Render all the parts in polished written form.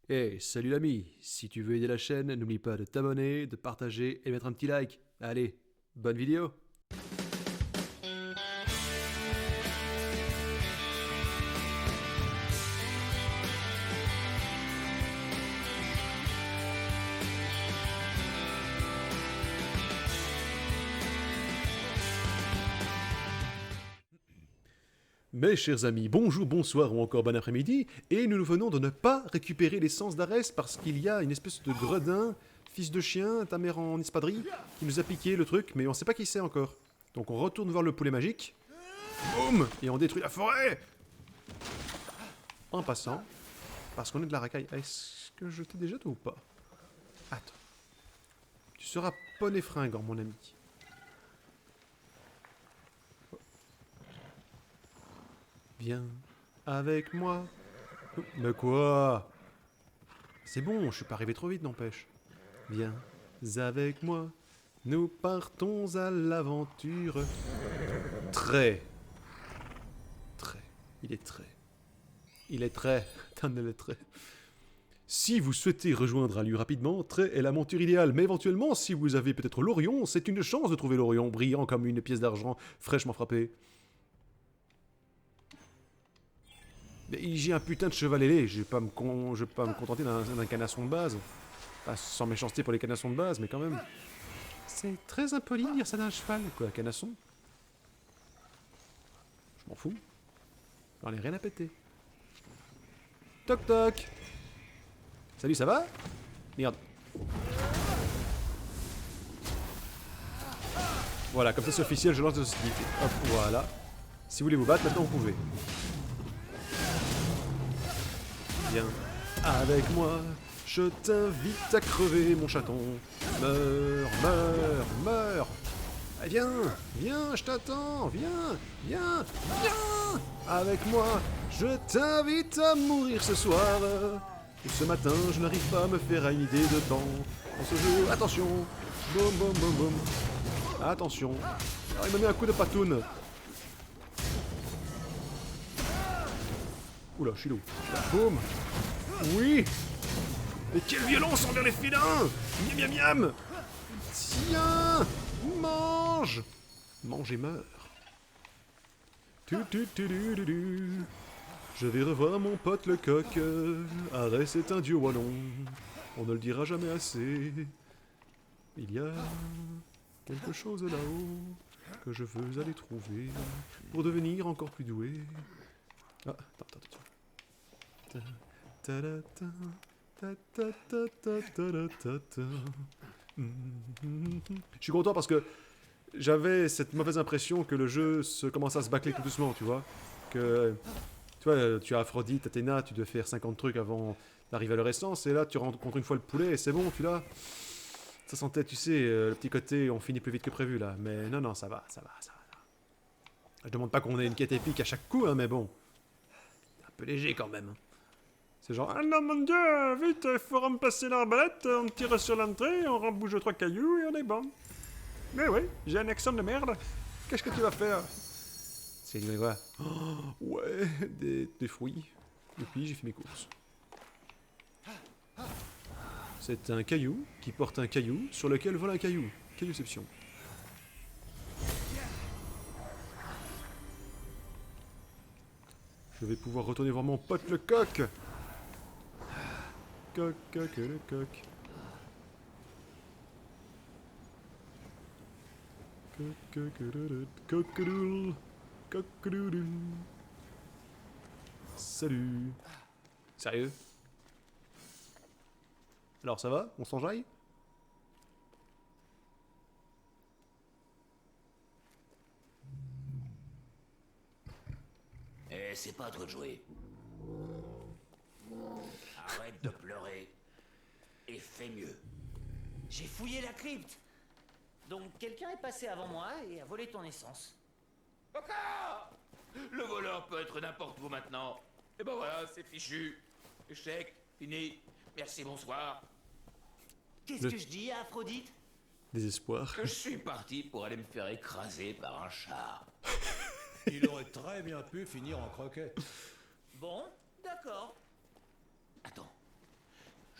Hey, salut l'ami, si tu veux aider la chaîne, n'oublie pas de t'abonner, de partager et mettre un petit like. Allez, bonne vidéo. Mes chers amis, bonjour, bonsoir ou encore bon après-midi, et nous venons de ne pas récupérer l'essence d'Arès parce qu'il y a une espèce de gredin, fils de chien, ta mère en espadrille, qui nous a piqué le truc, mais on sait pas qui c'est encore. Donc on retourne voir le poulet magique, boum, et on détruit la forêt en passant, parce qu'on est de la racaille. Est-ce que je t'ai déjà toi ou pas? Attends. Tu seras poney fringant, mon ami. Viens avec moi. Mais quoi? C'est bon, je suis pas arrivé trop vite, n'empêche. Viens avec moi. Nous partons à l'aventure. Très. Très. Il est très. Il est très. T'en es le très. Si vous souhaitez rejoindre un lieu rapidement, Très est la monture idéale. Mais éventuellement, si vous avez peut-être l'Orion, c'est une chance de trouver l'Orion, brillant comme une pièce d'argent fraîchement frappée. Mais j'ai un putain de cheval ailé, je vais pas je vais pas me contenter d'un canasson de base. Pas sans méchanceté pour les canassons de base, mais quand même. C'est très impoli de dire ça d'un cheval, quoi, canasson. Je m'en fous. J'en ai rien à péter. Toc toc. Salut, ça va? Merde. Voilà, comme ça c'est officiel, je lance des hostilités. Hop, voilà. Si vous voulez vous battre, maintenant vous pouvez. Viens avec moi, je t'invite à crever, mon chaton. Meurs, meurs, meurs. Eh, viens, viens, je t'attends, viens, viens, viens avec moi, je t'invite à mourir ce soir. Et ce matin, je n'arrive pas à me faire une idée de temps. On se joue, attention, boum, boum, boum, boum. Attention. Ah, il m'a mis un coup de patoune. Oula, je suis loup. Boum. Oui. Mais quelle violence envers les félins. Miam, miam, miam. Tiens. Mange. Mange et meurs. Je vais revoir mon pote le coq. Arès est un dieu wallon. On ne le dira jamais assez. Il y a quelque chose là-haut que je veux aller trouver pour devenir encore plus doué. Ah, attends. Je suis content parce que j'avais cette mauvaise impression que le jeu commence à se bâcler tout doucement, tu vois. Que, tu vois, tu as Aphrodite, Athéna, tu dois faire 50 trucs avant d'arriver à leur essence, et là tu rencontres une fois le poulet, et c'est bon, tu l'as. Ça sentait, tu sais, le petit côté, on finit plus vite que prévu, là. Mais non, non, ça va, ça va, ça va. Je demande pas qu'on ait une quête épique à chaque coup, hein, mais bon. Un peu léger quand même. C'est genre, ah non mon dieu, vite, il faut remplacer l'arbalète, on tire sur l'entrée, on rembouge 3 cailloux et on est bon. Mais oui, j'ai un accent de merde. Qu'est-ce que tu vas faire? C'est quoi? Oh, ouais, des fruits. Et puis j'ai fait mes courses. C'est un caillou qui porte un caillou sur lequel vole un caillou. Caillouception. Je vais pouvoir retourner voir mon pote le coq. Coq, coq, le coq. Coq-a-doodle. Coq-a-doodle. Salut. Sérieux? Alors ça va? On s'enjaille? Eh, c'est pas à toi de jouer. Arrête de pleurer. Et fais mieux. J'ai fouillé la crypte. Donc quelqu'un est passé avant moi et a volé ton essence. Encore. Le voleur peut être n'importe où maintenant. Et ben voilà, c'est fichu. Échec, fini. Merci, bonsoir. Qu'est-ce que je dis à Aphrodite? Désespoir. Je suis parti pour aller me faire écraser par un char. Il aurait très bien pu finir en croquette. Bon, d'accord. Attends.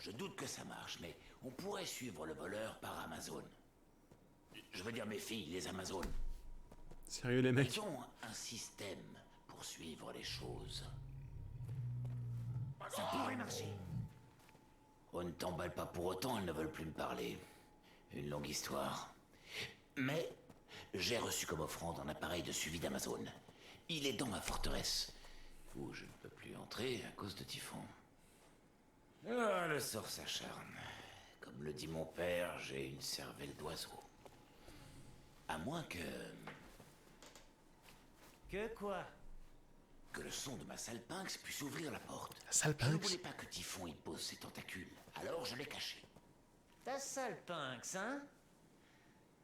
je doute que ça marche, mais on pourrait suivre le voleur par Amazon. Je veux dire mes filles, les Amazones. Sérieux les mecs? Ils ont un système pour suivre les choses. Ça pourrait marcher. On ne t'emballe pas pour autant, elles ne veulent plus me parler. Une longue histoire. Mais j'ai reçu comme offrande un appareil de suivi d'Amazon. Il est dans ma forteresse, où je ne peux plus entrer à cause de Typhon. Ah, le sort s'acharne. Comme le dit mon père, j'ai une cervelle d'oiseau. À moins que... Que quoi? que le son de ma salpinx puisse ouvrir la porte. La salpinx? Je ne voulais pas que Typhon y pose ses tentacules, alors je l'ai caché. Ta sale pince, hein?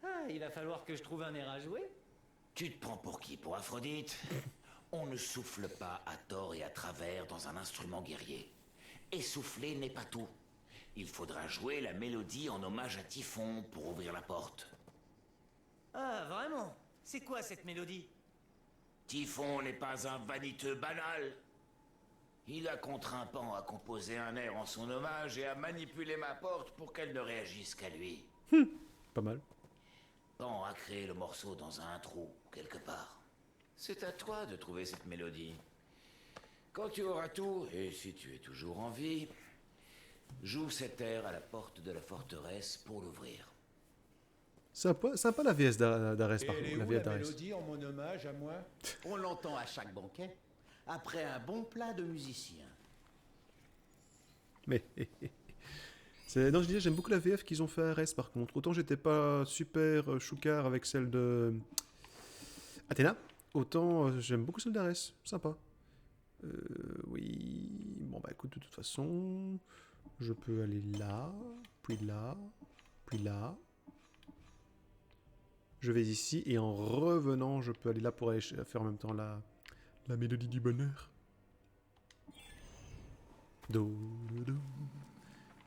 Ah, il va falloir que je trouve un air à jouer. Tu te prends pour qui? Pour Aphrodite? On ne souffle pas à tort et à travers dans un instrument guerrier. Essouffler n'est pas tout. Il faudra jouer la mélodie en hommage à Typhon pour ouvrir la porte. Ah, vraiment? C'est quoi cette mélodie? Typhon n'est pas un vaniteux banal. Il a contraint Pan à composer un air en son hommage et à manipuler ma porte pour qu'elle ne réagisse qu'à lui. Pas mal. Pan a créé le morceau dans un trou, quelque part. C'est à toi de trouver cette mélodie. Quand tu auras tout, et si tu es toujours en vie, joue cet air à la porte de la forteresse pour l'ouvrir. Sympa la VS d'Ares Et par elle est contre, la où VS la d'Ares. mélodie en mon hommage à moi? On l'entend à chaque banquet, après un bon plat de musicien. Mais non, je disais, j'aime beaucoup la VF qu'ils ont fait à Ares par contre. Autant j'étais pas super choucard avec celle de Athéna, autant j'aime beaucoup celle d'Ares. Sympa. Oui. Bon bah écoute, de toute façon, je peux aller là, puis là, puis là. Je vais ici et en revenant, je peux aller là pour aller faire en même temps la mélodie du bonheur. Do, do, do.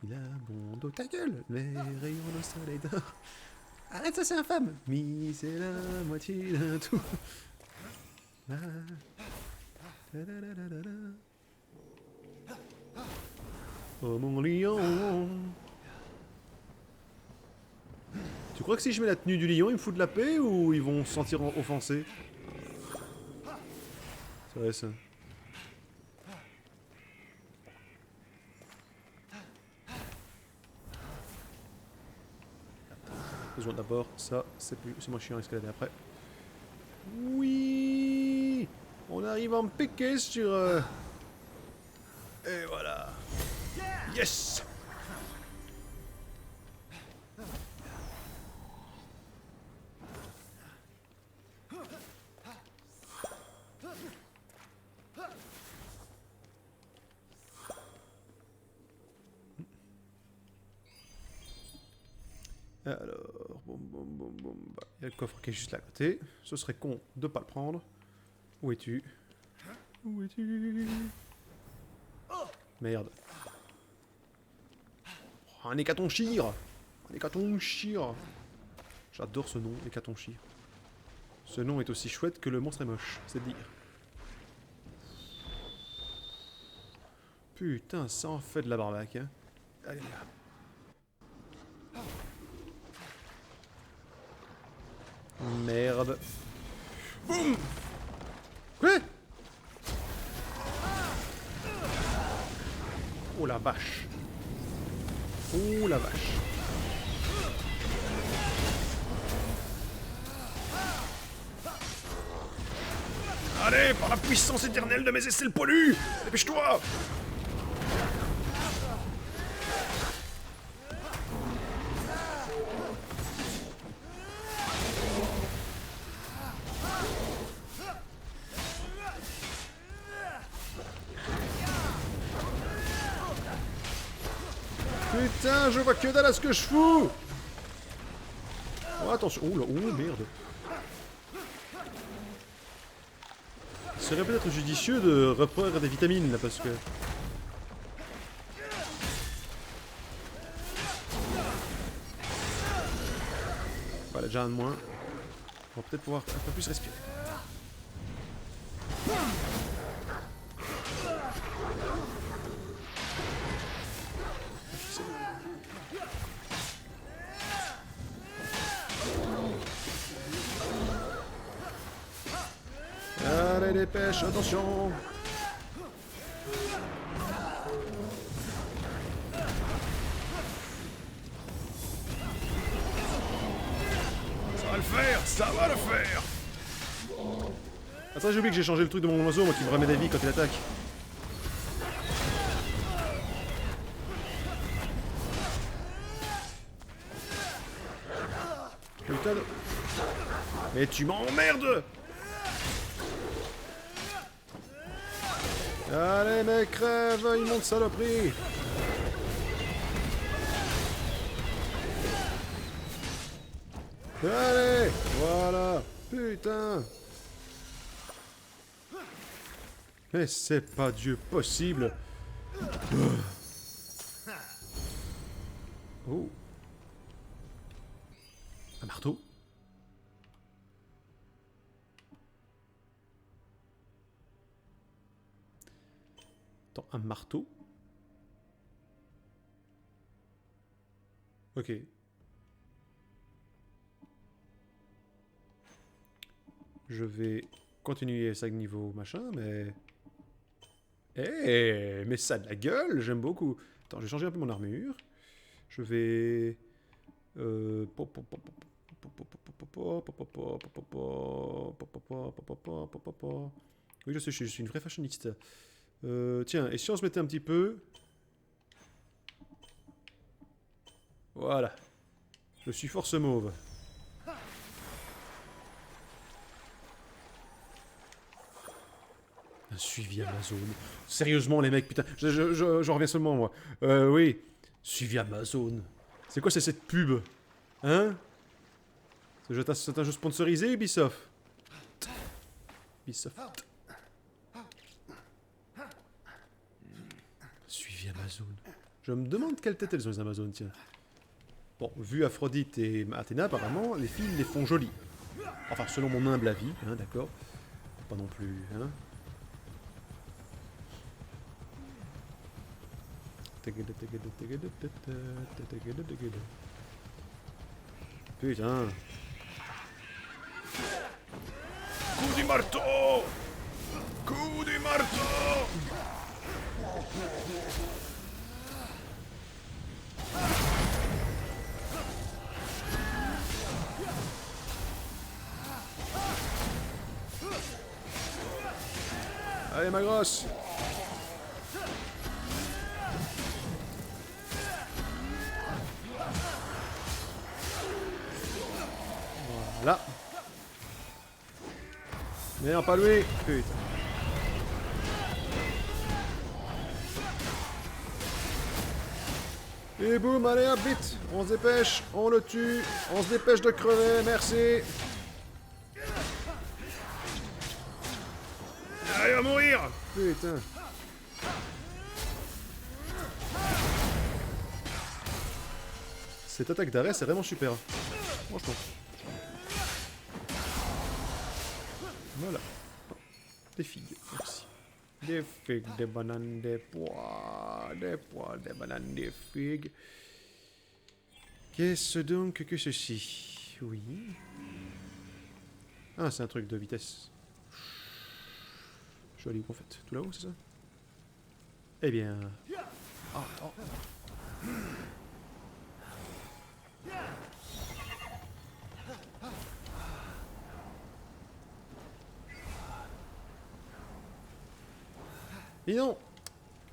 Il a bon dos. Ta gueule, les rayons de soleil d'or. Arrête, ça c'est infâme. Mi, c'est la moitié d'un tout. La, la, la, la, la, la. Oh mon lion. Tu crois que si je mets la tenue du lion, ils me foutent de la paix ou ils vont se sentir offensés? C'est vrai ça. Besoin d'abord, ça, c'est moins chiant à escalader après. Oui, on arrive à me piquer sur... Et voilà. Yes. Alors, boum boum boum boum. Bah, il y a le coffre qui est juste là à côté. Ce serait con de pas le prendre. Où es-tu? Où es-tu? Merde. Oh, un hécatonchire! Un hécatonchire! J'adore ce nom, hécatonchire. Ce nom est aussi chouette que le monstre est moche, c'est dire. Putain, ça en fait de la barbaque, hein. Allez là. Merde. Boum. Quoi? Oh la vache. Oh la vache. Allez, par la puissance éternelle de mes aisselles poilues, dépêche-toi. Putain, je vois que dalle à ce que je fous. Oh, attention. Oh là, oh merde. Il serait peut-être judicieux de reprendre des vitamines là parce que... Voilà, déjà un de moins. On va peut-être pouvoir un peu plus respirer. Allez, dépêche, attention. Ça va le faire, ça va le faire. Attends, j'ai oublié que j'ai changé le truc de mon oiseau, moi qui me remet des vies quand il attaque. Putain de... Mais tu m'emmerdes. Allez mec, crève, immonde saloperie. Allez, voilà. Putain. Mais c'est pas Dieu possible. Oh. Un marteau. Attends, un marteau. Ok. Je vais continuer 5 niveaux machin, mais... Eh, mais ça a de la gueule, j'aime beaucoup. Attends, je vais changer un peu mon armure. Je vais... Oui, je sais, je suis une vraie fashioniste. Tiens, et si on se mettait un petit peu... Voilà. Je suis force mauve. Un suivi Amazon. Sérieusement, les mecs, putain. J'en reviens seulement, moi. Oui. Suivi Amazon. C'est quoi, c'est cette pub? Hein? C'est un jeu sponsorisé, Ubisoft? Ubisoft. Suivi Amazon. Je me demande quelle tête elles ont, les Amazones, tiens. Bon, vu Aphrodite et Athéna, apparemment, les filles les font jolies. Enfin, selon mon humble avis, hein, d'accord? Pas non plus, hein? Putain. Coup du marteau! Coup du marteau! Allez ma grosse! Voilà. Mais non, pas lui. Putain. Et boum, allez hop, vite. On se dépêche, on le tue, on se dépêche de crever, merci. Ah, il va mourir. Putain. Cette attaque d'arrêt, c'est vraiment super. Franchement. Voilà. Des figues, merci. Des figues, des bananes, des pois, des bananes, des figues. Qu'est-ce donc que ceci? Oui. Ah, c'est un truc de vitesse. Je vais aller où en fait? Tout là-haut, c'est ça? Eh bien... Oh, oh. Et non!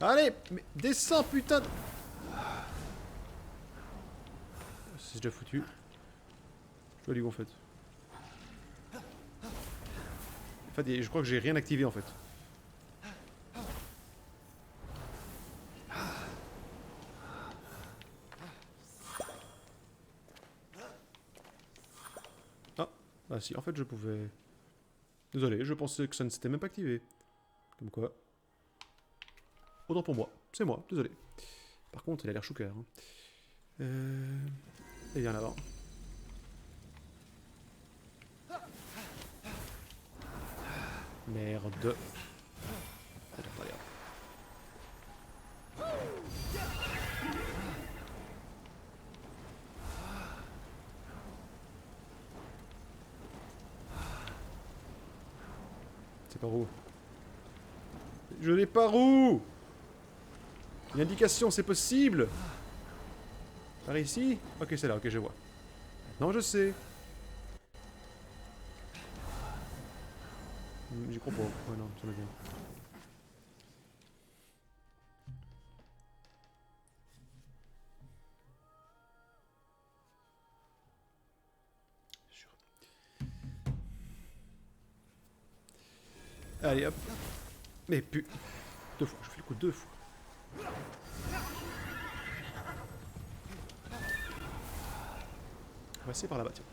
Allez! Mais descends, putain! C'est déjà foutu. Je dois aller où en fait? En fait, je crois que j'ai rien activé en fait. Ah si, en fait je pouvais... Désolé, je pensais que ça ne s'était même pas activé. Comme quoi... Autant pour moi, c'est moi, désolé. Par contre, il a l'air choucœur. Hein. Et bien là-bas. Merde. C'est par où? Je l'ai par où? Une indication, c'est possible? Par ici? Ok, c'est là, ok, je vois. Maintenant, je sais. J'y crois pas. Ouais, non, ça va bien. Sûr. Allez, hop. Mais pu... 2 fois, je fais le coup 2 fois. On va essayer par là-bas, tiens.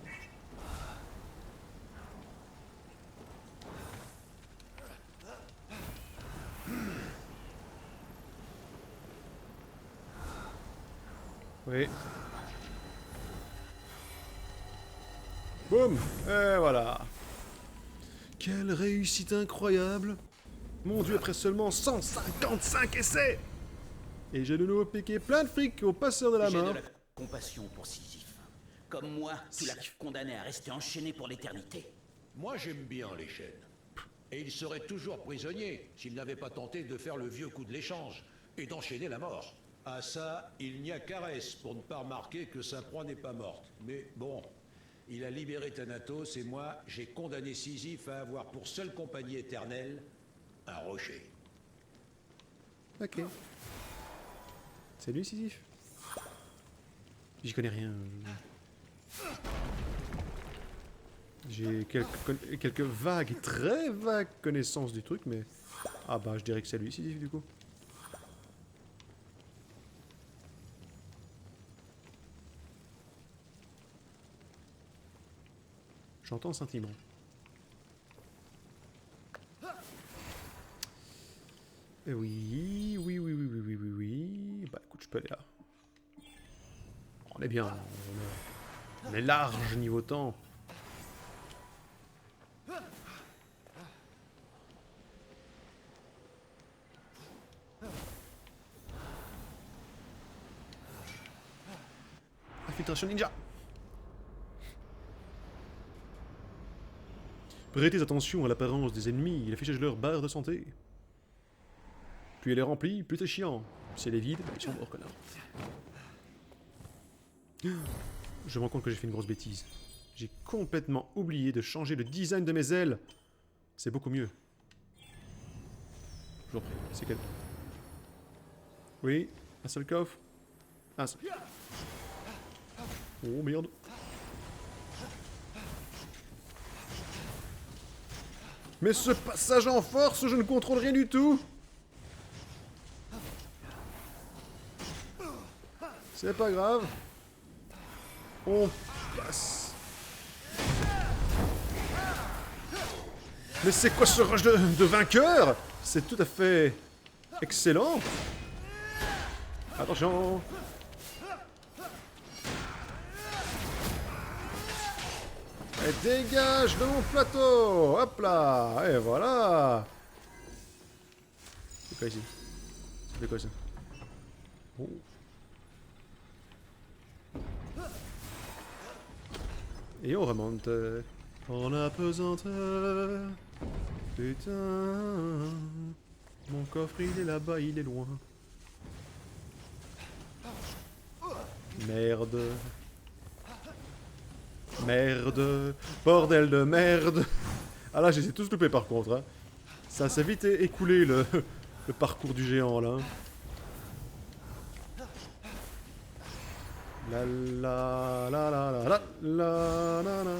Oui. Boum! Et voilà. Quelle réussite incroyable! Mon dieu, après seulement 155 essais! Et j'ai de nouveau piqué plein de fric au passeur de la J'ai mort. de la compassion pour Sisyphe. Comme moi, tu l'as condamné à rester enchaîné pour l'éternité. Moi, j'aime bien les chaînes. Et il serait toujours prisonnier s'il n'avait pas tenté de faire le vieux coup de l'échange et d'enchaîner la mort. À ça, il n'y a qu'Arès pour ne pas remarquer que sa proie n'est pas morte. Mais bon, il a libéré Thanatos et moi, j'ai condamné Sisyphe à avoir pour seule compagnie éternelle un rocher. Ok. C'est lui, Sisyphe? J'y connais rien. J'ai quelques vagues, très vagues connaissances du truc, mais... Ah bah, je dirais que c'est lui, Sisyphe, du coup. J'entends le sentiment. Oui, oui, oui, oui, oui, oui, oui, oui. Bah écoute, je peux aller là. On est bien, on est large niveau temps. Infiltration ninja. Prêtez attention à l'apparence des ennemis, il affiche leur barre de santé. Plus elle est remplie, plus c'est chiant. Si elle est vide, ils sont morts, connard. Je me rends compte que j'ai fait une grosse bêtise. J'ai complètement oublié de changer le design de mes ailes. C'est beaucoup mieux. Toujours prêt. C'est quel? Oui, un seul coffre. Un seul. Oh merde. Mais ce passage en force, je ne contrôle rien du tout. C'est pas grave. On passe. Mais c'est quoi ce rush de vainqueur? C'est tout à fait excellent. Attention. Et dégage de mon plateau. Hop là. Et voilà. C'est quoi ici? C'est quoi ça? Oh. Et on remonte en apesanteur. Putain. Mon coffre il est là-bas, il est loin. Merde. Merde. Bordel de merde. Ah là, je les ai tous loupés par contre. Hein. Ça s'est vite écoulé le parcours du géant là. La la la la la la la la la.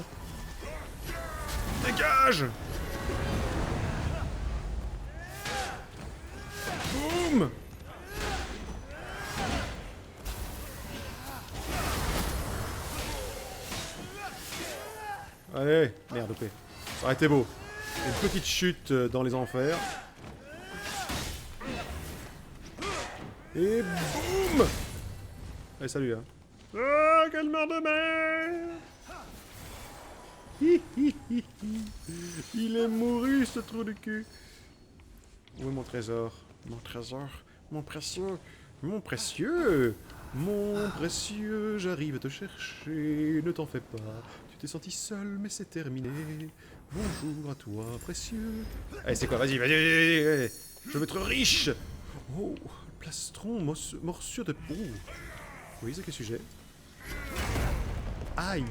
Dégage! Boum! Allez, merde, ok. Ça aurait été beau. Une petite chute dans les enfers. Et boum! Allez, salut, hein. Ah, quelle merde de merde! Hi, hi, hi, hi. Il est mouru, ce trou de cul. Où est mon trésor? Mon trésor? Mon précieux? Mon précieux? Mon précieux, j'arrive à te chercher. Ne t'en fais pas. Tu t'es senti seul, mais c'est terminé. Bonjour à toi, précieux. Allez, c'est quoi? Vas-y, vas-y. Je veux être riche. Oh, plastron, morsure de peau. Oui, c'est quel sujet? Aïe.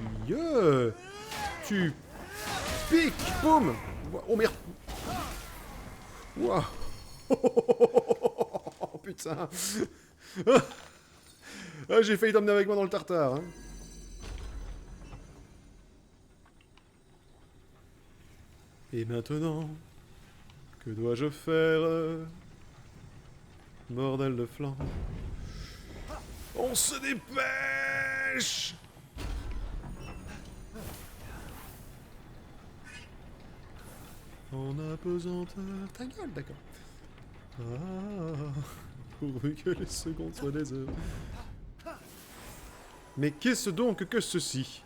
Tu piques. Boum. Oh merde. Wow. Oh putain. Ah, j'ai failli t'emmener avec moi dans le tartare. Hein. Et maintenant, que dois-je faire? Bordel de flanc. On se dépêche! En apesanteur. Ta gueule, d'accord. Ah, pourvu que les secondes soient des heures. Mais qu'est-ce donc que ceci?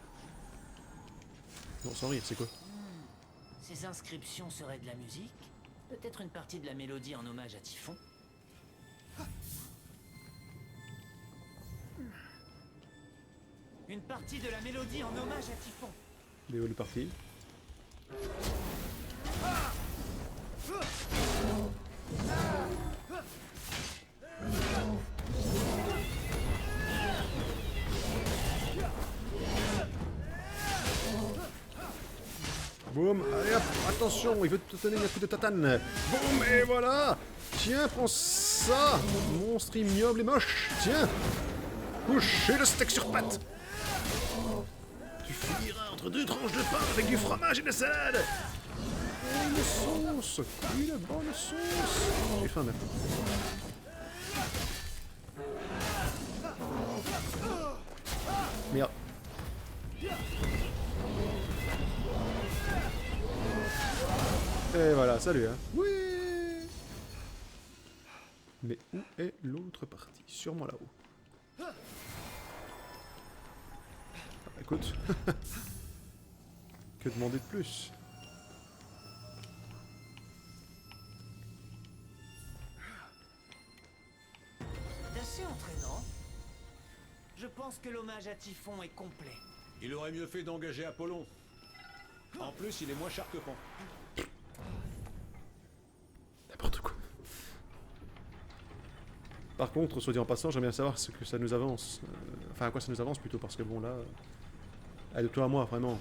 Non, sans rire, c'est quoi? Ces inscriptions seraient de la musique? Peut-être une partie de la mélodie en hommage à Typhon? Une partie de la mélodie en hommage à Typhon. Léo est parti. Boum, allez hop, attention, il veut te donner un coup de tatane. Boum, et voilà. Tiens, prends ça, monstre ignoble et moche. Tiens, couchez le steak sur pattes. Tu finiras entre deux tranches de pain avec du fromage et de la salade. Oh, une sauce, une bonne sauce. J'ai faim maintenant. Merde. Et voilà, salut hein. Oui. Mais où est l'autre partie? Sûrement là-haut. Ah, écoute. Que demander de plus? C'est assez entraînant. Je pense que l'hommage à Typhon est complet. Il aurait mieux fait d'engager Apollon. En plus, il est moins cher que Pan. N'importe quoi. Par contre, soit dit en passant, j'aimerais bien savoir ce que ça nous avance. Enfin, à quoi ça nous avance plutôt, parce que bon, là... Allez, de toi à moi, vraiment.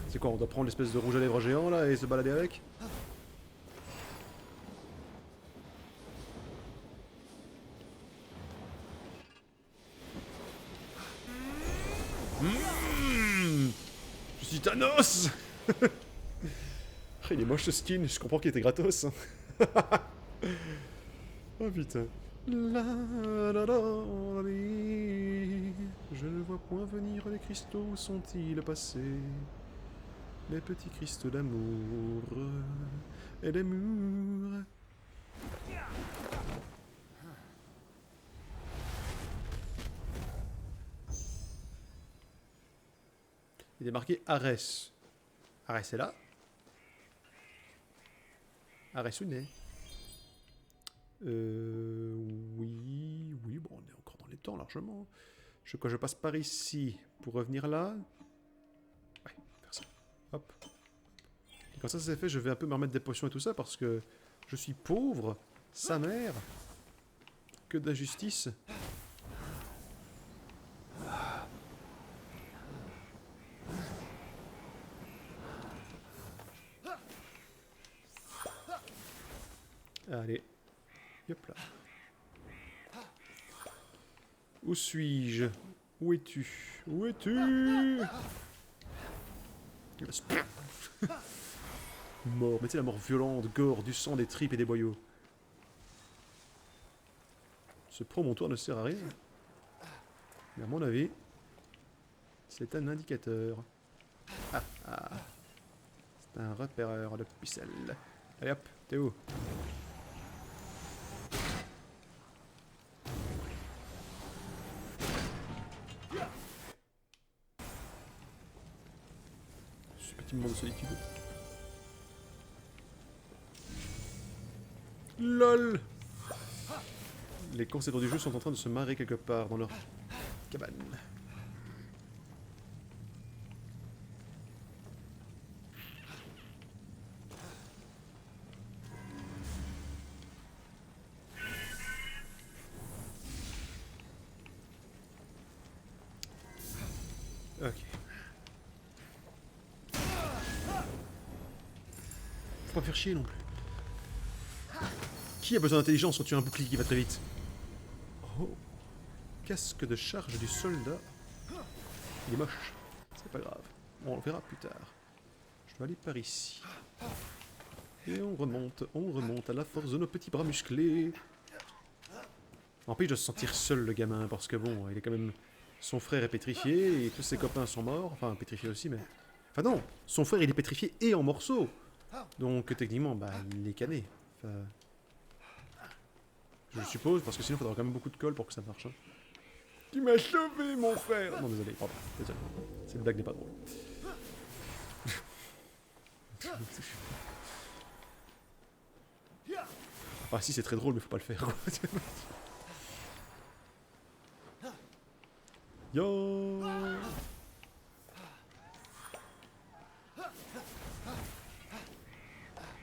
C'est quoi, on doit prendre l'espèce de rouge à lèvres géant, là, et se balader avec? Je suis Thanos. Il est moche ce skin, je comprends qu'il était gratos. Oh putain. La, la, la, li. Je ne vois point venir les cristaux, où sont-ils passés? Les petits cristaux d'amour et des murs. Il est marqué Arès. Arès est là. Arès-Ouné. Oui, bon, on est encore dans les temps largement. Je passe par ici pour revenir là. Ouais, faire ça. Hop. Et quand ça c'est fait, je vais un peu me remettre des potions et tout ça parce que je suis pauvre, sa mère. Que d'injustice. Allez. Hop là. Où suis-je? Où es-tu? Où es-tu? Mort. Mais tu sais, la mort violente, gore, du sang, des tripes et des boyaux. Ce promontoire ne sert à rien. Mais à mon avis, c'est un indicateur. Ah, ah. C'est un repéreur de pucelle. Allez hop, t'es où? Ce petit moment de solitude. LOL. Les concepteurs du jeu sont en train de se marrer quelque part dans leur cabane. Ok. Faut pas me faire chier non plus. Qui a besoin d'intelligence quand tu as un bouclier qui va très vite? Oh. Casque de charge du soldat. Il est moche. C'est pas grave. On le verra plus tard. Je dois aller par ici. Et on remonte à la force de nos petits bras musclés. Empêche de se sentir seul le gamin, parce que bon, il est quand même... Son frère est pétrifié, et tous ses copains sont morts. Enfin, pétrifiés aussi, mais... Enfin non, son frère il est pétrifié et en morceaux. Donc techniquement, bah, il est cané. Enfin... Je suppose, parce que sinon il faudra quand même beaucoup de colle pour que ça marche. Hein. Tu m'as sauvé, mon frère! Non, désolé, pardon. Désolé. Cette blague n'est pas drôle. Ah si, c'est très drôle, mais faut pas le faire. Yo.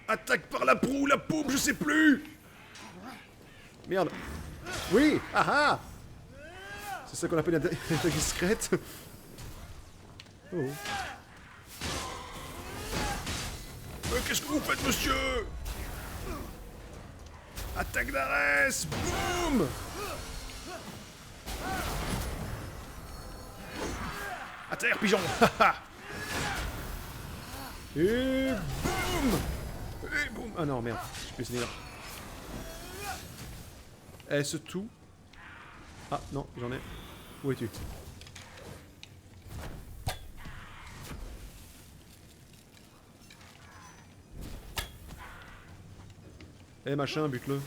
Attaque par la proue, la paume, je sais plus. Merde. Oui, ah ah. C'est ça qu'on appelle une attaque discrète. Oh. Qu'est-ce que vous faites, monsieur? Attaque d'Arès. Boum. À terre, pigeon. Et boum. Et boum. Ah non, merde. Je peux essayer là. Est-ce tout? Ah non, j'en ai. Où es-tu? Eh machin, bute-le.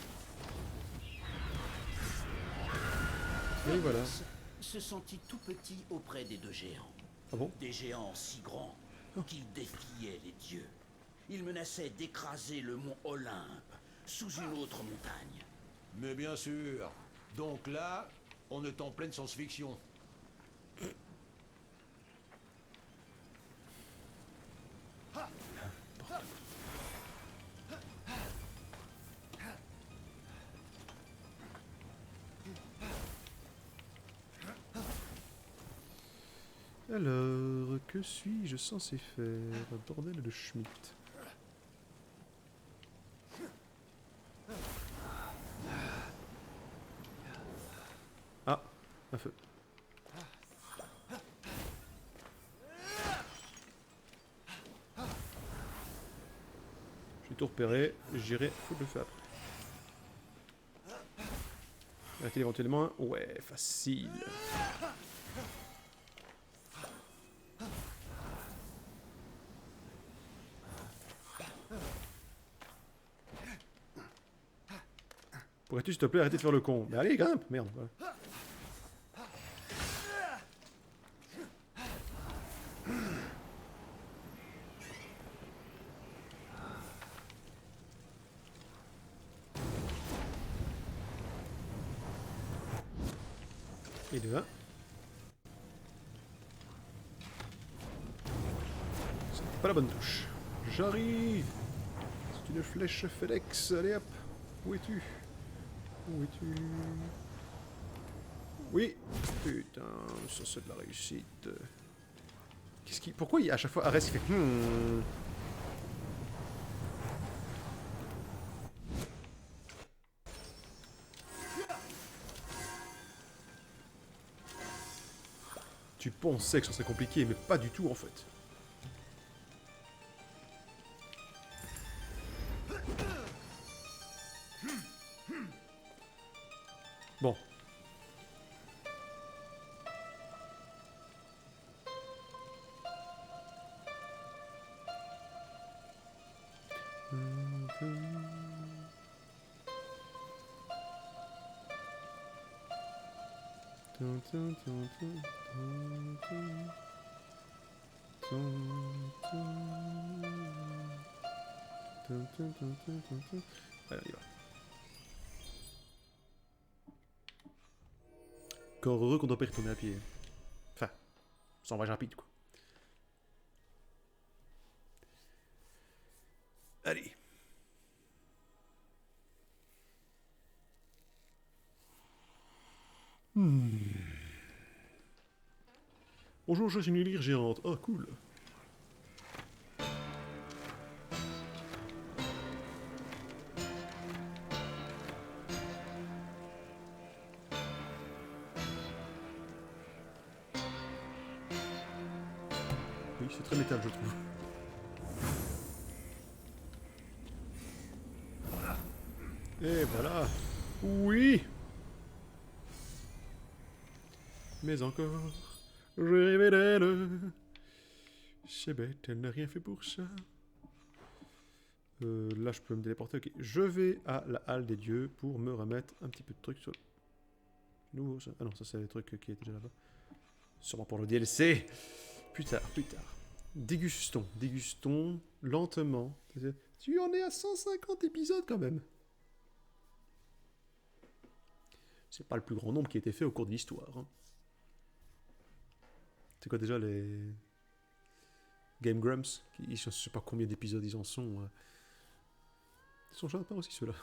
Et voilà. Se sentit tout petit auprès des deux géants. Ah bon? Des géants si grands qu'ils défiaient les dieux. Ils menaçaient d'écraser le mont Olympe sous une autre montagne. Mais bien sûr. Donc là, on est en pleine science-fiction. Alors, que suis-je censé faire? Bordel de Schmitt. Ah, un feu. J'ai tout repéré, j'irai foutre le feu après. A-t-il éventuellement un... Ouais, facile. Pourrais-tu, s'il te plaît, arrêter de faire le con? Mais allez, grimpe! Merde, voilà. Et de 1. C'est pas la bonne touche. J'arrive! C'est une flèche FedEx, allez hop! Où es-tu? Où es-tu? Oui! Putain, ça c'est de la réussite. Qu'est-ce qui... Pourquoi à chaque fois Arès il fait Tu pensais que ça serait compliqué, mais pas du tout en fait. Bon. Allez, on y va. Encore heureux qu'on doit pas y retourner à pied. Enfin, sans voyage rapide, quoi. Allez. On joue aux une lyre géante. Oh, cool. Oui, c'est très métal, je trouve. Et voilà. Oui. Mais encore, je rêvais d'elle. C'est bête, elle n'a rien fait pour ça. Là, je peux me téléporter. Ok, je vais à la halle des dieux pour me remettre un petit peu de trucs sur... Nouveau, ça. Ah non, ça c'est les trucs qui étaient déjà là-bas. Sûrement pour le DLC. Plus tard, plus tard. Dégustons, dégustons lentement. Tu en es à 150 épisodes quand même. C'est pas le plus grand nombre qui a été fait au cours de l'histoire. Hein. C'est quoi déjà les... Game Grumps je sais pas combien d'épisodes ils en sont. Ils sont sympas aussi ceux-là.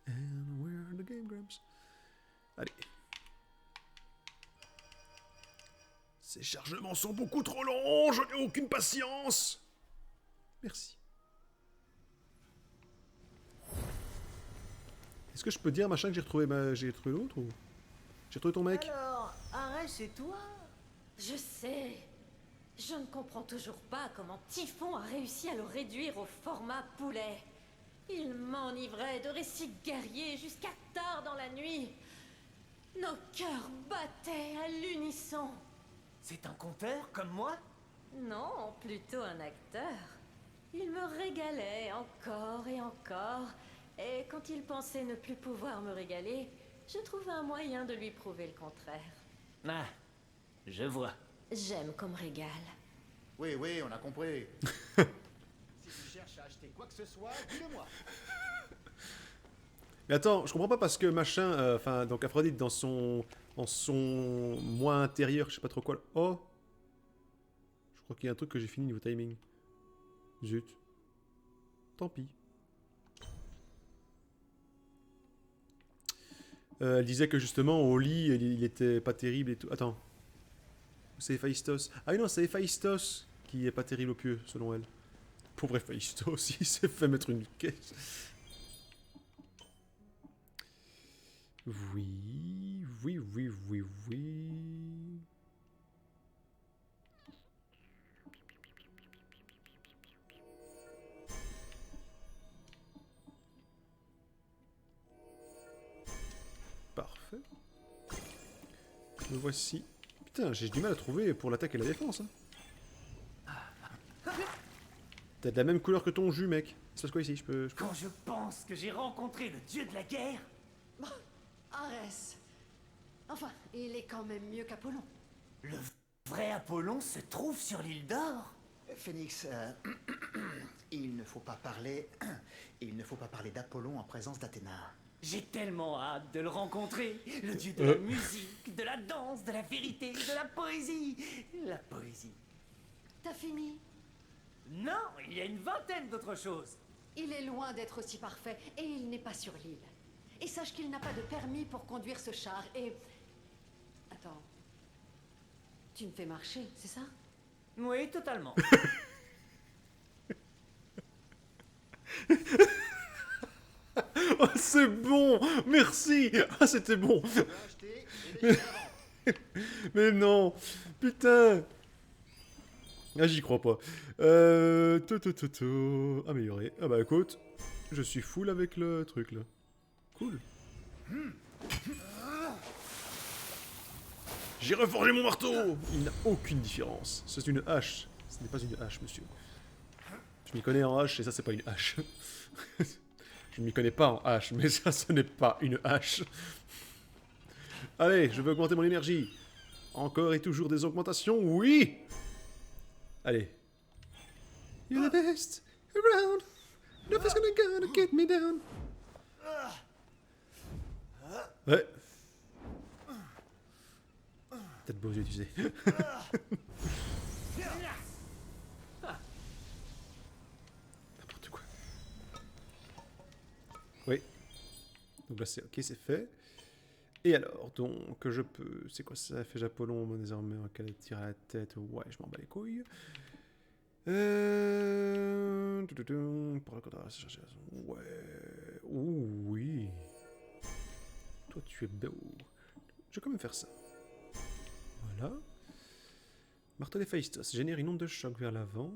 And where are the Game Grumps? Allez. Ces chargements sont beaucoup trop longs, je n'ai aucune patience. Merci. Est-ce que je peux dire machin que j'ai retrouvé l'autre ou... J'ai retrouvé ton mec? Alors, Arès, c'est toi? Je sais. Je ne comprends toujours pas comment Typhon a réussi à le réduire au format poulet. Il m'enivrait de récits guerriers jusqu'à tard dans la nuit. Nos cœurs battaient à l'unisson. C'est un conteur comme moi? Non, plutôt un acteur. Il me régalait encore et encore. Et quand il pensait ne plus pouvoir me régaler, je trouvais un moyen de lui prouver le contraire. Ah, je vois. J'aime qu'on me régale. Oui, oui, on a compris. Si tu cherches à acheter quoi que ce soit, dis-le-moi. Mais attends, je comprends pas parce que machin, enfin, donc Aphrodite dans son moi intérieur, je sais pas trop quoi. Oh, je crois qu'il y a un truc que j'ai fini niveau timing. Zut. Tant pis. Elle disait que justement au lit, il était pas terrible et tout. Attends. C'est Héphaïstos. Ah oui non, c'est Héphaïstos qui est pas terrible au pieu, selon elle. Pauvre Héphaïstos, il s'est fait mettre une caisse. Oui, oui, oui, oui, oui. Parfait. Me voici. Putain, j'ai du mal à trouver pour l'attaque et la défense. Hein. T'as de la même couleur que ton jus, mec. C'est quoi ici? Je peux... Quand je pense que j'ai rencontré le dieu de la guerre... Arès. Enfin, il est quand même mieux qu'Apollon. Le vrai Apollon se trouve sur l'île d'Or. Phénix, il ne faut pas parler d'Apollon en présence d'Athéna. J'ai tellement hâte de le rencontrer. Le dieu de la musique, de la danse, de la vérité, de la poésie. La poésie. T'as fini? Non, il y a une vingtaine d'autres choses. Il est loin d'être aussi parfait, et il n'est pas sur l'île. Et sache qu'il n'a pas de permis pour conduire ce char, et... Attends. Tu me fais marcher, c'est ça? Oui, totalement. Oh, c'est bon. Merci. Ah, c'était bon. Mais non. Putain. Ah, j'y crois pas. Améliorer. Ah bah écoute, je suis full avec le truc là. Cool. J'ai reforgé mon marteau. Il n'a aucune différence. C'est une hache. Ce n'est pas une hache, monsieur. Je m'y connais en hache et ça, c'est pas une hache. Je m'y connais pas en hache, mais ça, ce n'est pas une hache. Allez, je veux augmenter mon énergie. Encore et toujours des augmentations, oui. Allez. You're the best around. Nothing's gonna get me down. Ouais. T'as de beaux yeux, tu sais. N'importe quoi. Oui. Donc là, c'est ok, c'est fait. Et alors, donc, je peux... C'est quoi ça? Fait Apollon, moi, désormais, en cas de tir à la tête. Ouais, je m'en bats les couilles. Pour le contrat, ouais. Ouh, oui. Toi, tu es beau. Je vais quand même faire ça. Voilà. Marteau d'Héphaïstos. Génère une onde de choc vers l'avant.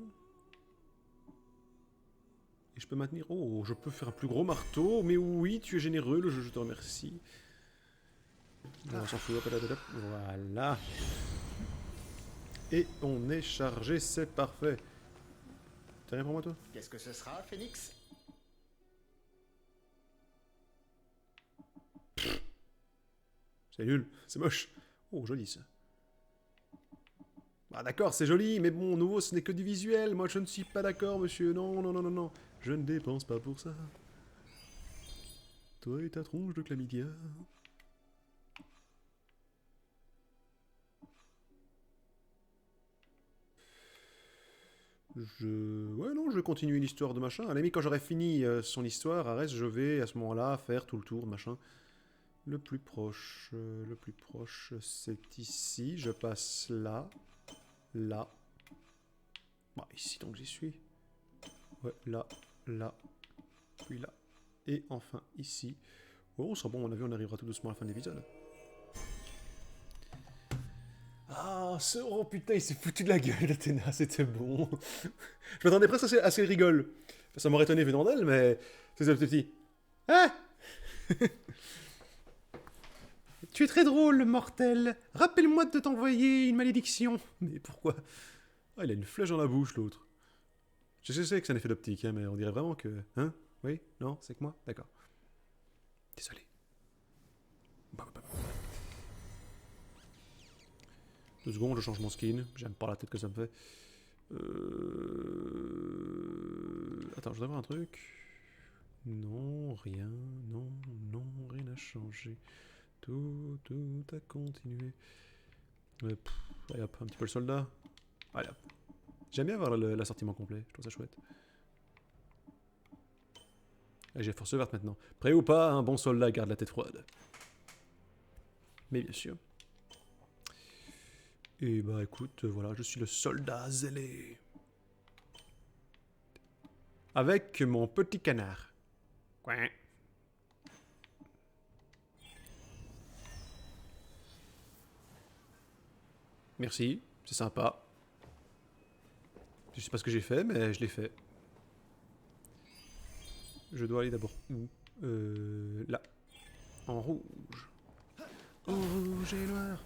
Et je peux maintenir... Oh, je peux faire un plus gros marteau. Mais oui, tu es généreux, le jeu, je te remercie. Non, on s'en fout. Voilà. Et on est chargé, c'est parfait. T'as rien pour moi, toi? Qu'est-ce que ce sera, Phoenix? C'est nul, c'est moche. Oh, joli ça. Bah d'accord, c'est joli, mais bon, nouveau, ce n'est que du visuel. Moi, je ne suis pas d'accord, monsieur. Non, non, non, non, non. Je ne dépense pas pour ça. Toi et ta tronche de chlamydia. Ouais, non, je vais continuer l'histoire de machin. À la limite, quand j'aurai fini son histoire, Arès, je vais à ce moment-là faire tout le tour, machin. Le plus proche, c'est ici. Je passe là, là. Bah, ici, donc j'y suis. Ouais, là, là, puis là. Et enfin, ici. Oh, c'est bon, on a vu, on arrivera tout doucement à la fin de l'épisode. Ah, oh putain, il s'est foutu de la gueule d'Athéna, c'était bon. Je m'attendais presque à ce qu'elle rigole. Ça m'aurait étonné venant d'elle, mais c'est ce petit. Ah. Tu es très drôle, mortel. Rappelle-moi de t'envoyer une malédiction. Mais pourquoi? Ah, il a une flèche dans la bouche, l'autre. Je sais que c'est un effet d'optique, hein, mais on dirait vraiment que... Hein? Oui? Non? C'est que moi? D'accord. Désolé. 2 secondes, je change mon skin. J'aime pas la tête que ça me fait. Attends, je dois voir un truc. Non, rien. Non, non, rien n'a changé. Tout a continué. Allez hop, un petit peu le soldat. Allez hop. J'aime bien avoir l'assortiment complet, je trouve ça chouette. Et j'ai force verte maintenant. Prêt ou pas, un bon soldat garde la tête froide. Mais bien sûr. Et bah écoute, voilà, je suis le soldat zélé. Avec mon petit canard. Coin. Merci, c'est sympa. Je sais pas ce que j'ai fait, mais je l'ai fait. Je dois aller d'abord où? Là. En rouge. En rouge et noir.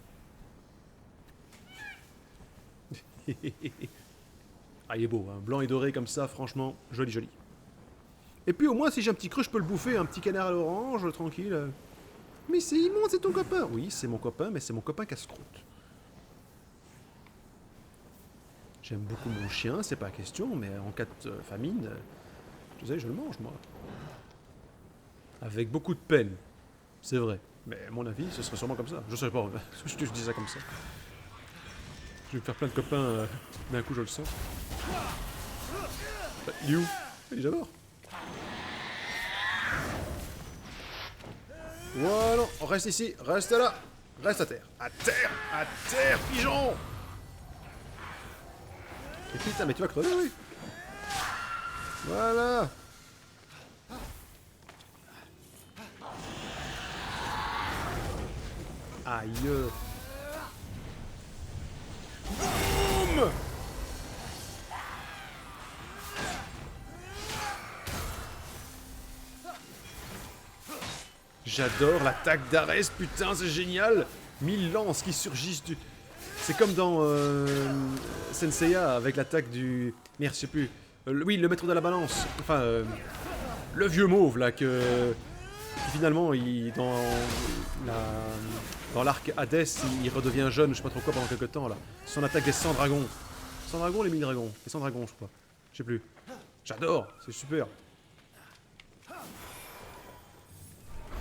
Ah, il est beau, hein. Blanc et doré comme ça, franchement, joli, joli. Et puis au moins, si j'ai un petit creux, je peux le bouffer, un petit canard à l'orange, tranquille. Mais c'est immonde, c'est ton copain. Oui, c'est mon copain, mais c'est mon copain casse-croûte. J'aime beaucoup mon chien, c'est pas question, mais en cas de famine, tu sais, je le mange, moi. Avec beaucoup de peine, c'est vrai. Mais à mon avis, ce serait sûrement comme ça. Je sais pas, je dis ça comme ça. Je vais me faire plein de copains d'un coup, je le sens. Bah, il est où? Il est déjà mort. Voilà, reste ici, reste là, reste à terre. À terre, pigeon! Et putain, mais tu vas crever, oui. Voilà. Aïe. Boum! J'adore l'attaque d'Arès, putain, c'est génial. 1000 lances qui surgissent du... C'est comme dans Senseiya avec l'attaque du... Merde, je sais plus. Oui, le maître de la balance. Enfin, le vieux mauve, là, qui finalement, dans l'arc Hades, il redevient jeune, je sais pas trop quoi, pendant quelques temps, là. Son attaque des 100 dragons. 100 dragons, les 1000 dragons. Les 100 dragons, je crois. Je sais plus. J'adore, c'est super. Tout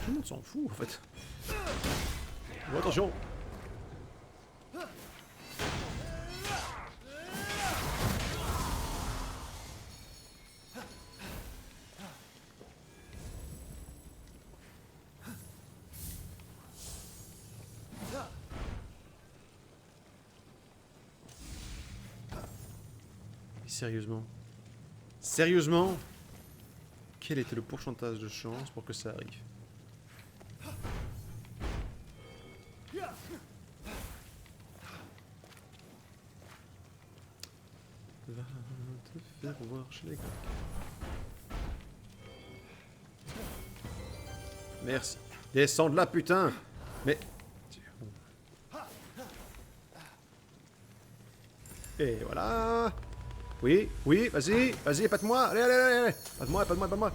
le monde s'en fout, en fait. Oh, attention. Sérieusement? Sérieusement? Quel était le pourcentage de chance pour que ça arrive? Va te faire voir chez les gars. Merci. Descends de là, putain! Mais... Et voilà. Oui, oui, vas-y, vas-y, épate-moi. Allez, allez, allez, allez. Épate-moi, épate-moi, épate-moi.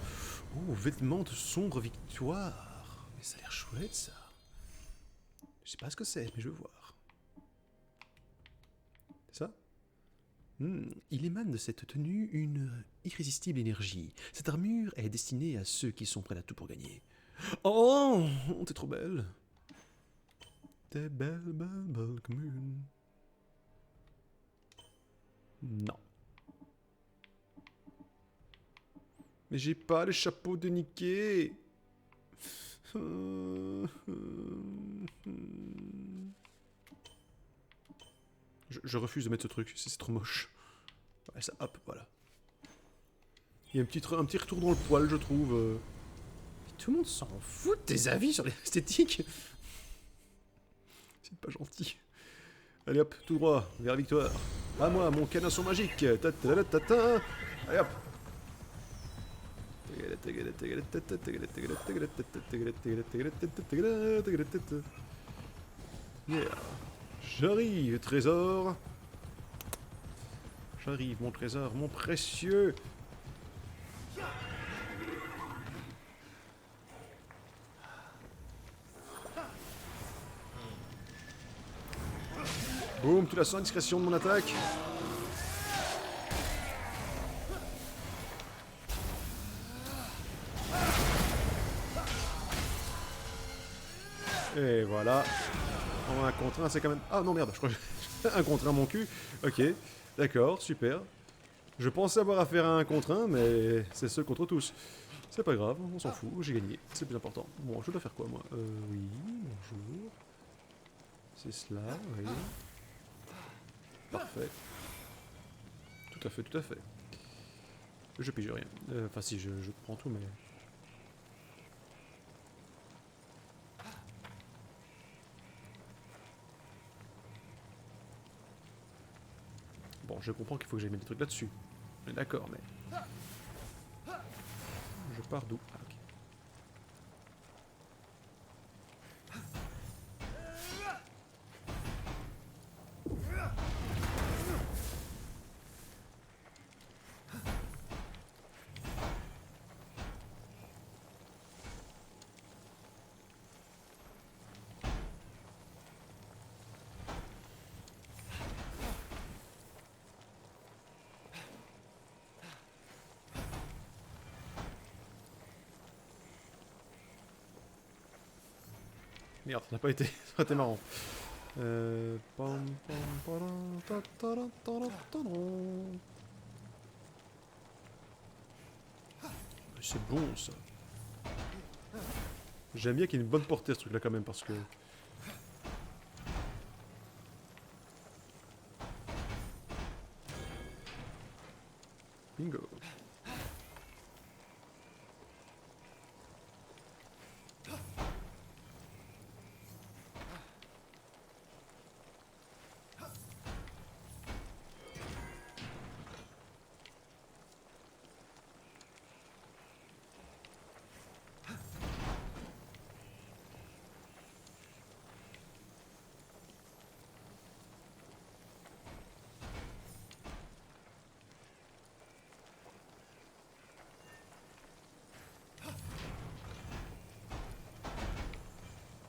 Oh, vêtements de sombre victoire. Mais ça a l'air chouette, ça. Je sais pas ce que c'est, mais je veux voir. C'est ça? Il émane de cette tenue une irrésistible énergie. Cette armure est destinée à ceux qui sont prêts à tout pour gagner. Oh, t'es trop belle. T'es belle, belle, belle comme une... Non. Mais j'ai pas le chapeau de Nicky. Je refuse de mettre ce truc, c'est trop moche. Ouais, ça, hop, voilà. Il y a un petit retour dans le poil, je trouve. Mais tout le monde s'en fout de tes avis sur l'esthétique. C'est pas gentil. Allez hop, tout droit, vers la victoire. À moi, mon canasson magique. Ta-ta-ta-ta-ta. Allez hop. Yeah. J'arrive, trésor. J'arrive, mon trésor, mon précieux. Boum, tu la sens, discrétion de mon attaque. Et voilà. En un contre un, c'est quand même... Ah non, merde, je crois que j'ai un contre un, mon cul. Ok, d'accord, super. Je pensais avoir affaire à un contre un, mais c'est seul contre tous. C'est pas grave, on s'en fout, j'ai gagné. C'est le plus important. Bon, je dois faire quoi, moi? Oui, bonjour. C'est cela, oui. Parfait. Tout à fait, tout à fait. Je pige rien. Enfin si, je prends tout, mais... Bon, je comprends qu'il faut que j'aille mettre des trucs là-dessus. On est d'accord, mais... Je pars d'où? Ah, ok. Merde, ça n'a pas été, ça aurait été marrant. C'est bon ça. J'aime bien qu'il y ait une bonne portée ce truc là quand même parce que... Bingo.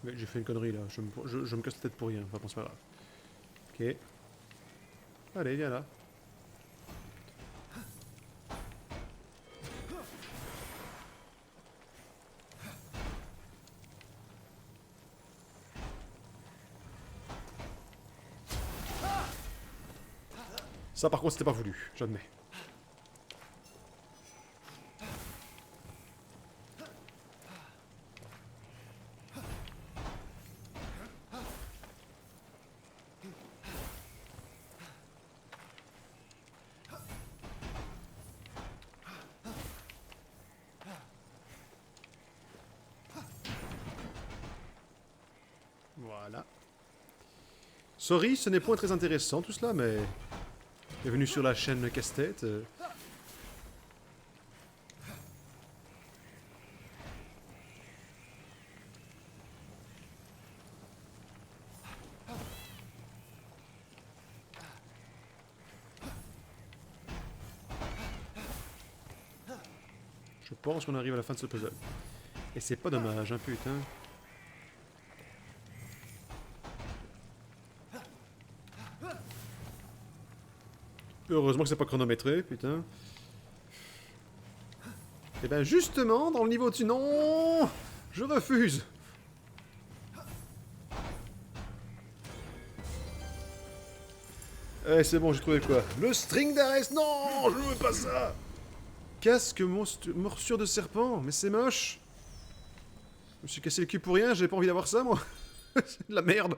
Mais j'ai fait une connerie là, je me casse la tête pour rien, enfin bon c'est pas grave. Ok. Allez, viens là. Ça par contre c'était pas voulu, j'admets. Sorry, ce n'est point très intéressant tout cela, mais... Bienvenue sur la chaîne Casse-Tête. Je pense qu'on arrive à la fin de ce puzzle. Et c'est pas dommage, hein, putain. Heureusement que c'est pas chronométré, putain. Et ben justement, dans le niveau dessus, non, je refuse. Eh, c'est bon, j'ai trouvé quoi? Le string d'Arès, non, je veux pas ça. Casque, morsure de serpent, mais c'est moche. Je me suis cassé le cul pour rien, j'ai pas envie d'avoir ça, moi. C'est de la merde.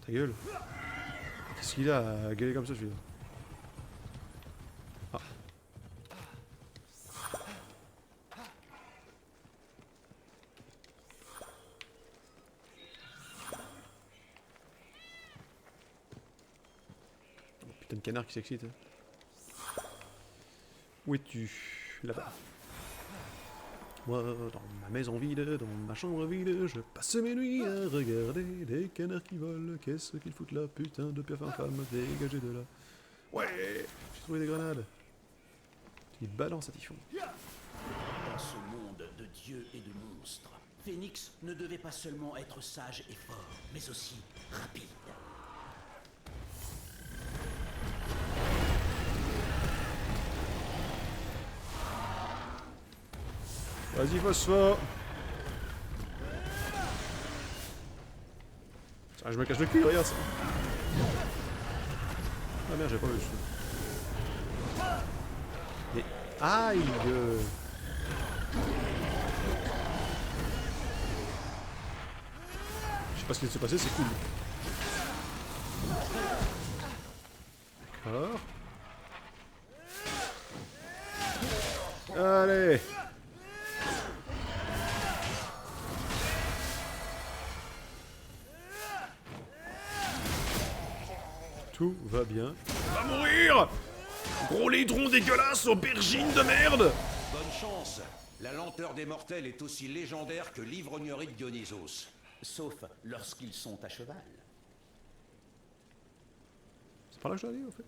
Ta gueule. Qu'est-ce qu'il a à gueuler comme ça, celui-là? Ah. Oh, putain de canard qui s'excite. Hein. Où es-tu? Là-bas. Moi, dans ma maison vide, dans ma chambre vide, je passe mes nuits à regarder des canards qui volent. Qu'est-ce qu'ils foutent là, putain de pire infâme, dégagez de là. Ouais, j'ai trouvé des grenades. Ils balancent à typhon. Dans ce monde de dieux et de monstres, Phénix ne devait pas seulement être sage et fort, mais aussi rapide. Vas-y, phosphore. Ah, je me cache le cul, regarde ça. Ah merde, j'ai pas vu ça. Mais... Aïe. Je sais pas ce qui s'est passé, c'est cool. D'accord. Allez. Tout va bien. On va mourir! Gros laidron dégueulasse, aubergine de merde! Bonne chance. La lenteur des mortels est aussi légendaire que l'ivrognerie de Dionysos. Sauf lorsqu'ils sont à cheval. C'est par là que je dois aller, en fait.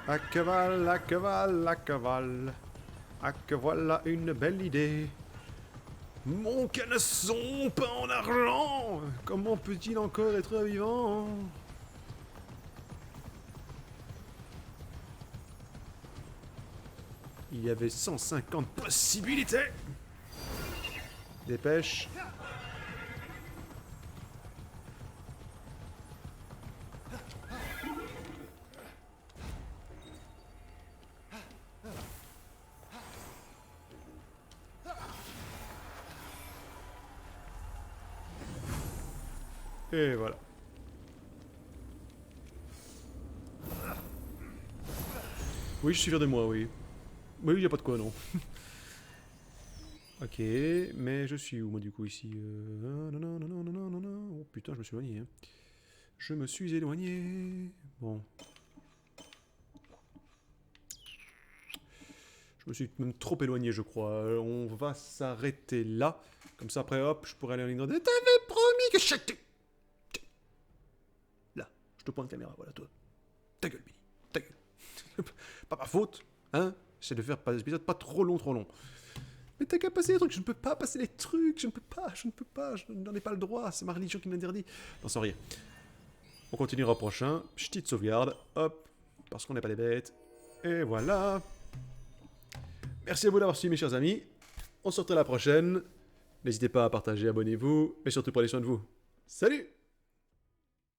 À cheval, à cheval, à cheval. Ah que voilà une belle idée. Mon canasson peint en argent. Comment peut-il encore être vivant? Il y avait 150 possibilités. Dépêche. Et voilà. Oui, je suis fier de moi, oui. Oui, il n'y a pas de quoi, non. Ok, mais je suis où, moi, du coup, ici Oh putain, je me suis éloigné. Hein. Je me suis éloigné. Bon. Je me suis même trop éloigné, je crois. On va s'arrêter là. Comme ça, après, hop, je pourrais aller en ligne droite. T'avais promis que chaque... Là, je te pointe la caméra, voilà, toi. Ta gueule, Billy. Ta gueule. Pas ma faute, hein. J'essaie de faire pas des épisodes pas trop long, trop long. Mais t'as qu'à passer les trucs. Je ne peux pas passer les trucs. Je ne peux pas. Je n'en ai pas le droit. C'est ma religion qui m'interdit. Non, sans rire. On continuera au prochain. Petite sauvegarde. Hop. Parce qu'on n'est pas des bêtes. Et voilà. Merci à vous d'avoir suivi, mes chers amis. On se retrouve à la prochaine. N'hésitez pas à partager, abonnez-vous. Et surtout, prenez soin de vous. Salut!